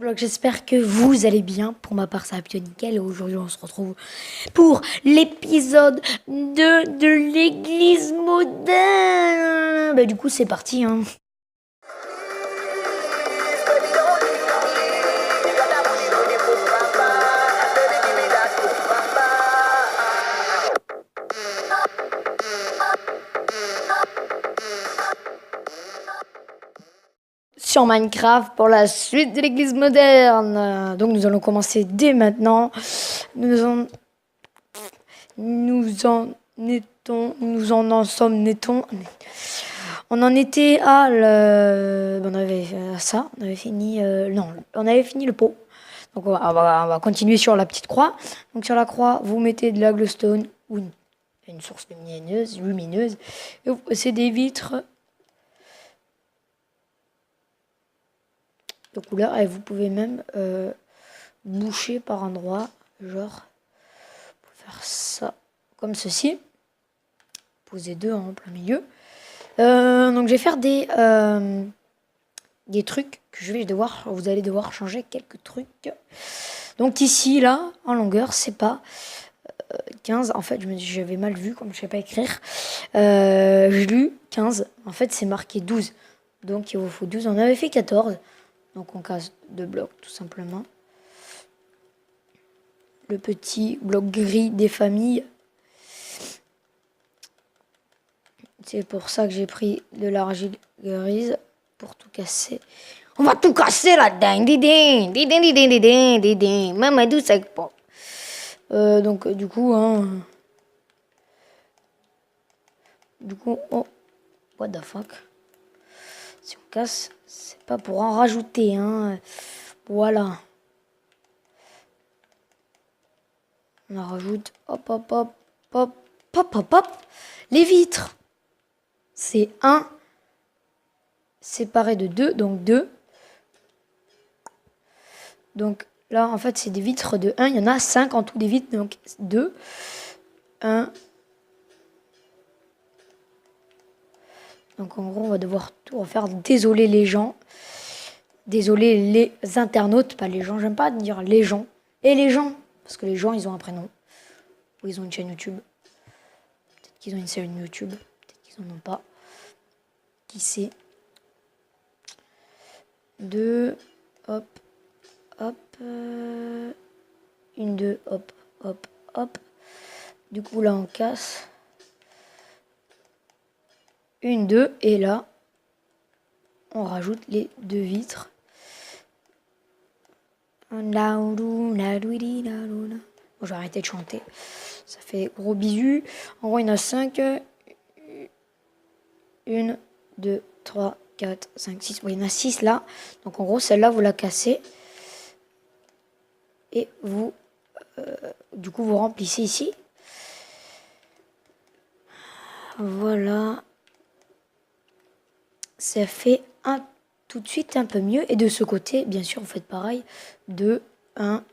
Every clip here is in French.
Donc j'espère que vous allez bien. Pour ma part, ça va plutôt nickel. Et aujourd'hui, on se retrouve pour l'épisode 2 de l'église moderne. Bah, du coup, c'est parti. Hein. Sur Minecraft pour la suite de l'église moderne. Donc nous allons commencer dès maintenant. Nous en sommes nettons. On en était à on avait ça, on avait fini non, on avait fini le pot. Donc on va continuer sur la petite croix. Donc sur la croix, vous mettez de la glowstone ou une source lumineuse. C'est des vitres de couleur et vous pouvez même boucher par endroit, genre faire ça comme ceci. Poser deux en plein milieu. Donc je vais faire des trucs que vous allez devoir changer quelques trucs. Donc ici, là, en longueur, c'est pas 15. En fait, j'avais mal vu, comme je sais pas écrire. J'ai lu 15. En fait, c'est marqué 12. Donc il vous faut 12. On avait fait 14. Donc on casse 2 blocs, tout simplement. Le petit bloc gris des familles. C'est pour ça que j'ai pris de l'argile grise pour tout casser. On va tout casser là-dedans. Mamadou ça pas. Donc du coup, oh, what the fuck. Si on casse, c'est pas pour en rajouter, hein. Voilà. On en rajoute, hop, hop, hop, hop, hop, hop, hop. Les vitres. C'est 1 séparé de 2, donc 2. Donc là, en fait, c'est des vitres de 1. Il y en a 5 en tout des vitres, donc 2. 1. Donc en gros, on va devoir tout refaire. Désolé les gens. Désolé les internautes, pas les gens. J'aime pas dire les gens. Et les gens, parce que les gens, ils ont un prénom. Ou ils ont une chaîne YouTube. Peut-être qu'ils ont une chaîne YouTube. Peut-être qu'ils en ont pas. Qui sait. 2. Hop. Hop. 1, 2. Hop. Hop. Hop. Du coup, là, on casse. 1, 2. Et là, on rajoute les 2 vitres. Bon, je vais arrêter de chanter. Ça fait gros bisous. En gros, il y en a 5. 1, 2, 3, 4, 5, 6. Bon, il y en a 6 là. Donc en gros, celle-là, vous la cassez. Et vous, du coup, vous remplissez ici. Voilà. Ça fait tout de suite un peu mieux. Et de ce côté, bien sûr, vous faites pareil. 2, 1,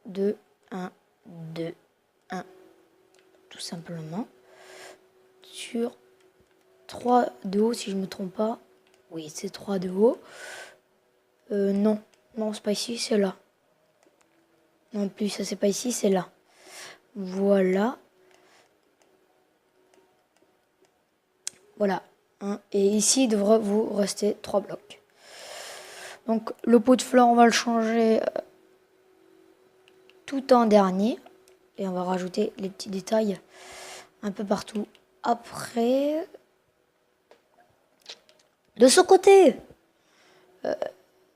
2, 1, 2, 1. Tout simplement. Sur 3 de haut, si je ne me trompe pas. Oui, c'est 3 de haut. Non. Non, c'est pas ici, c'est là. Non plus, ça c'est pas ici, c'est là. Voilà. Voilà. Et ici, il devrait vous rester 3 blocs. Donc, le pot de fleurs, on va le changer tout en dernier. Et on va rajouter les petits détails un peu partout. Après, de ce côté,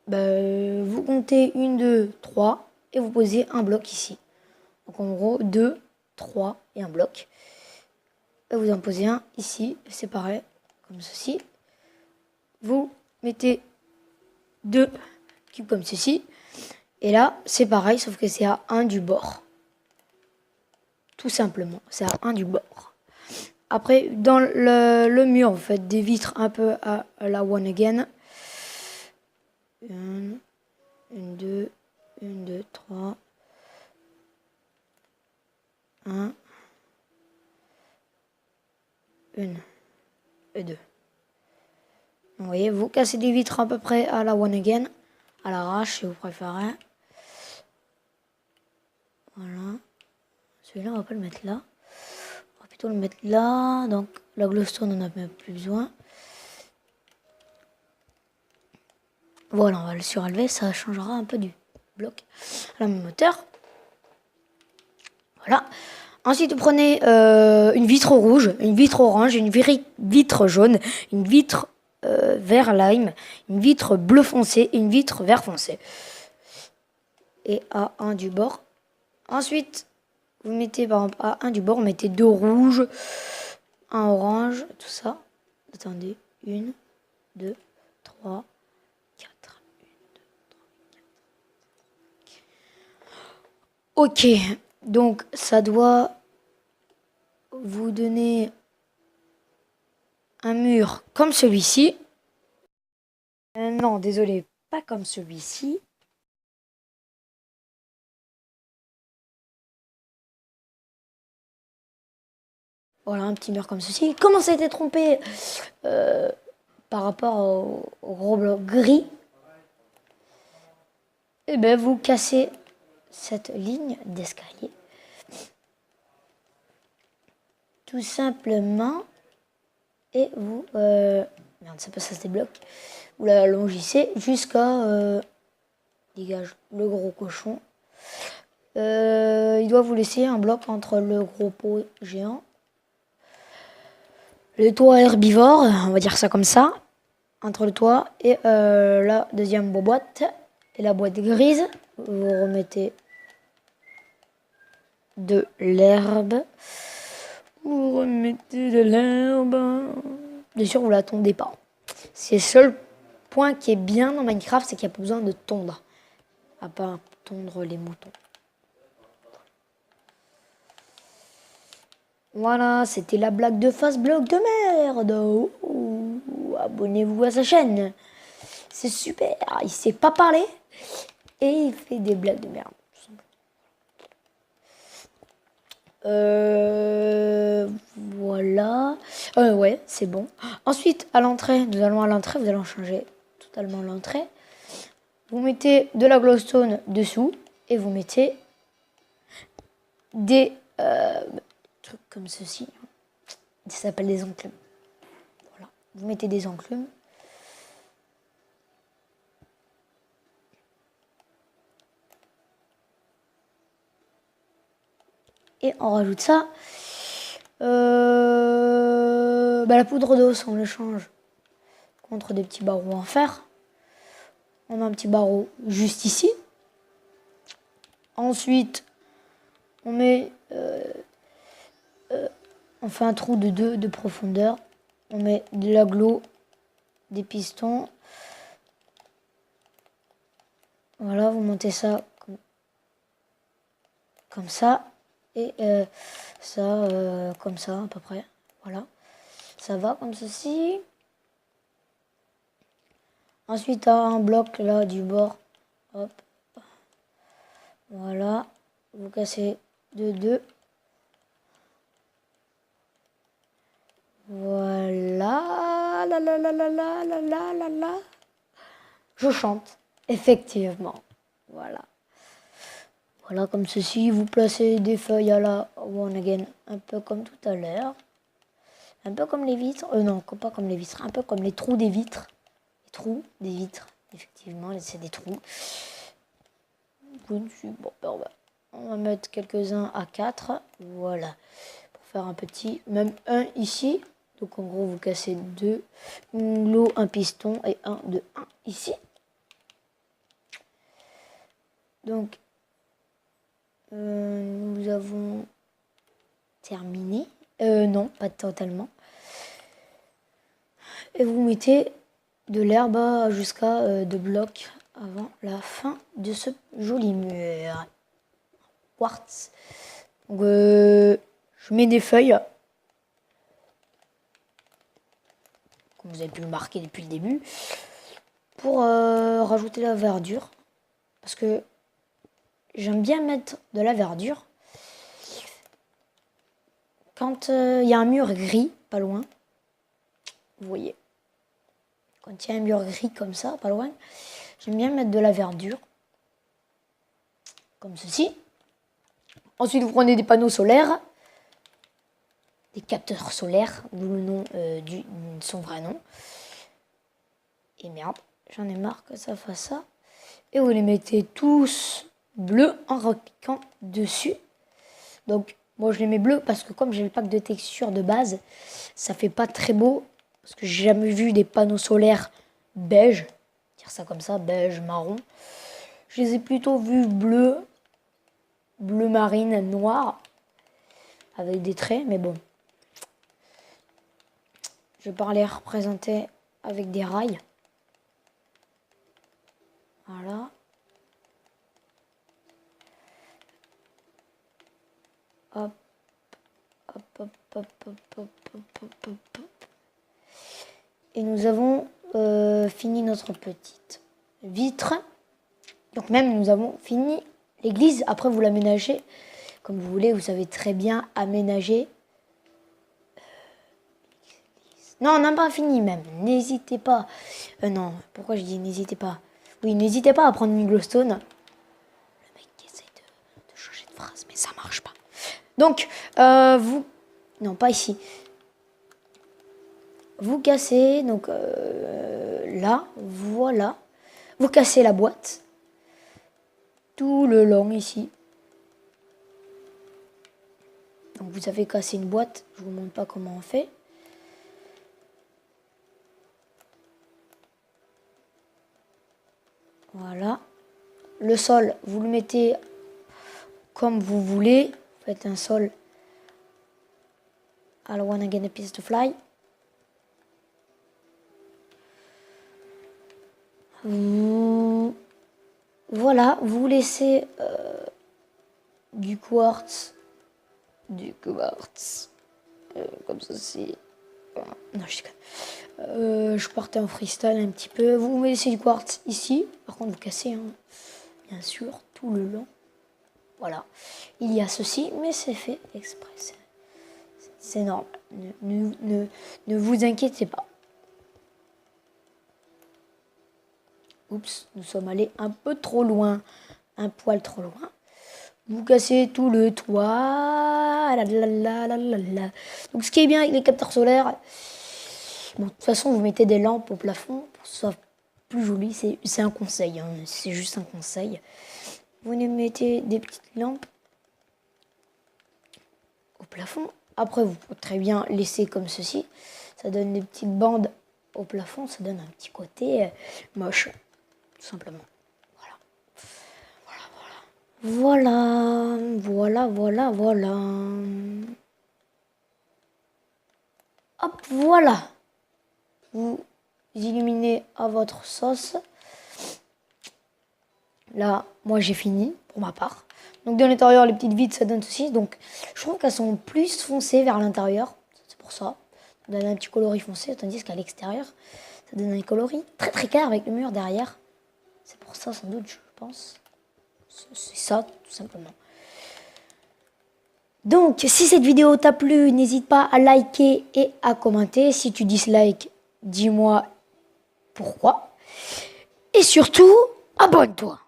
vous comptez 1, 2, 3 et vous posez un bloc ici. Donc, en gros, 2, 3 et un bloc. Et vous en posez un ici, c'est pareil, comme ceci. Vous mettez 2 cubes comme ceci. Et là, c'est pareil, sauf que c'est à 1 du bord. Tout simplement, c'est à 1 du bord. Après, dans le mur, vous faites des vitres un peu à la one again. 1, 2, 1, 2, 3. 1. 1 et 2. Vous voyez, vous cassez des vitres à peu près à la one again. à l'arrache si vous préférez. Voilà. Celui-là, on va pas le mettre là. On va plutôt le mettre là. Donc, la glowstone, on n'a même plus besoin. Voilà, on va le surélever. Ça changera un peu du bloc à la même hauteur. Voilà. Ensuite, vous prenez une vitre rouge, une vitre orange, une vitre jaune, une vitre vert lime, une vitre bleu foncé et une vitre vert foncé. Et à un du bord. Ensuite, vous mettez par exemple à un du bord, vous mettez 2 rouges, un orange, tout ça. Attendez, 1, 2, 3, 4. 1, 2, 3, 4. Ok, donc ça doit vous donner un mur comme celui-ci. Non, désolé, pas comme celui-ci. Voilà, un petit mur comme ceci. Comment ça a été trompé par rapport au gros bloc gris? Eh bien, vous cassez cette ligne d'escalier. Tout simplement. Et vous... merde, ça se débloque. Vous la longissez jusqu'à... dégage le gros cochon. Il doit vous laisser un bloc entre le gros pot géant. Le toit herbivore, on va dire ça comme ça. Entre le toit et la deuxième boîte. Et la boîte grise, vous remettez de l'herbe. Vous remettez de l'herbe. Bien sûr, vous la tondez pas. C'est le seul point qui est bien dans Minecraft, c'est qu'il n'y a pas besoin de tondre. À part tondre les moutons. Voilà, c'était la blague de face bloc de merde. Abonnez-vous à sa chaîne. C'est super. Il sait pas parler et il fait des blagues de merde. Voilà. Ouais, c'est bon. Ensuite, à l'entrée, nous allons à l'entrée. Vous allez changer totalement l'entrée. Vous mettez de la glowstone dessous et vous mettez des trucs comme ceci. Ça s'appelle des enclumes. Voilà. Vous mettez des enclumes. Et on rajoute ça. La poudre d'os, on le change contre des petits barreaux en fer. On a un petit barreau juste ici. Ensuite, on met... on fait un trou de 2 de profondeur. On met de la glow, des pistons. Voilà, vous montez ça comme ça. Et ça comme ça à peu près. Voilà. Ça va comme ceci. Ensuite, un bloc là du bord. Hop. Voilà. Vous cassez de 2. Voilà. La la la la la la la la la. Je chante. Effectivement. Voilà. Voilà, comme ceci. Vous placez des feuilles à la one again. Un peu comme tout à l'heure. Un peu comme les vitres. Non, pas comme les vitres. Un peu comme les trous des vitres. Les trous des vitres. Effectivement, c'est des trous. Bon, on va mettre quelques-uns à 4. Voilà. Pour faire un petit. Même un ici. Donc en gros, vous cassez 2. Une glow, un piston et 1, 2, 1 ici. Donc, nous avons terminé. Non, pas totalement. Et vous mettez de l'herbe jusqu'à 2 blocs avant la fin de ce joli mur. Quartz. Donc, je mets des feuilles. Comme vous avez pu le marquer depuis le début. Pour rajouter la verdure. Parce que j'aime bien mettre de la verdure quand il y a un mur gris, pas loin. Vous voyez. Quand il y a un mur gris comme ça, pas loin, J'aime bien mettre de la verdure. Comme ceci. Ensuite, vous prenez des panneaux solaires. Des capteurs solaires, d'où le nom son vrai nom. Et merde, j'en ai marre que ça fasse ça. Et vous les mettez tous bleus en cliquant dessus. Donc, moi je les mets bleus parce que comme j'ai le pack de texture de base, ça fait pas très beau. Parce que j'ai jamais vu des panneaux solaires beige. Dire ça comme ça, beige, marron. Je les ai plutôt vus bleus, bleu marine, noir. Avec des traits, mais bon. Je vais pas les représenter avec des rails. Voilà. Hop, hop, hop, hop, hop, hop, hop, hop, hop. Et nous avons fini notre petite vitre. Donc même nous avons fini l'église. Après vous l'aménagez comme vous voulez. Vous savez très bien aménager. Non, on n'a pas fini même. N'hésitez pas. Non, pourquoi je dis n'hésitez pas? Oui, n'hésitez pas à prendre une glowstone. Le mec qui essaie de changer de phrase, mais ça marche pas. Donc, vous... Non, pas ici. Vous cassez, donc là, voilà. Vous cassez la boîte. Tout le long ici. Donc vous avez cassé une boîte. Je vous montre pas comment on fait. Voilà. Le sol, vous le mettez comme vous voulez. Faites un sol. I wanna get a piece to fly. Voilà, vous laissez du quartz. Comme ceci. Non, je partais en freestyle un petit peu. Vous laissez du quartz ici. Par contre, vous cassez, hein, bien sûr, tout le long. Voilà. Il y a ceci, mais c'est fait exprès. C'est normal. Ne vous inquiétez pas. Oups, nous sommes allés un peu trop loin. Un poil trop loin. Vous cassez tout le toit. Donc ce qui est bien avec les capteurs solaires, bon, de toute façon vous mettez des lampes au plafond pour que ce soit plus joli. C'est un conseil, hein, c'est juste un conseil. Vous mettez des petites lampes au plafond. Après vous pouvez très bien laisser comme ceci. Ça donne des petites bandes au plafond. Ça donne un petit côté moche, tout simplement. Voilà. Hop, voilà. Vous illuminez à votre sauce. Là, moi j'ai fini pour ma part. Donc de l'intérieur, les petites vitres, ça donne ceci. Donc je trouve qu'elles sont plus foncées vers l'intérieur. C'est pour ça. Ça donne un petit coloris foncé, tandis qu'à l'extérieur, ça donne un coloris très très clair avec le mur derrière. C'est pour ça sans doute, je pense. C'est ça, tout simplement. Donc, si cette vidéo t'a plu, n'hésite pas à liker et à commenter. Si tu dislikes, dis-moi pourquoi. Et surtout, abonne-toi.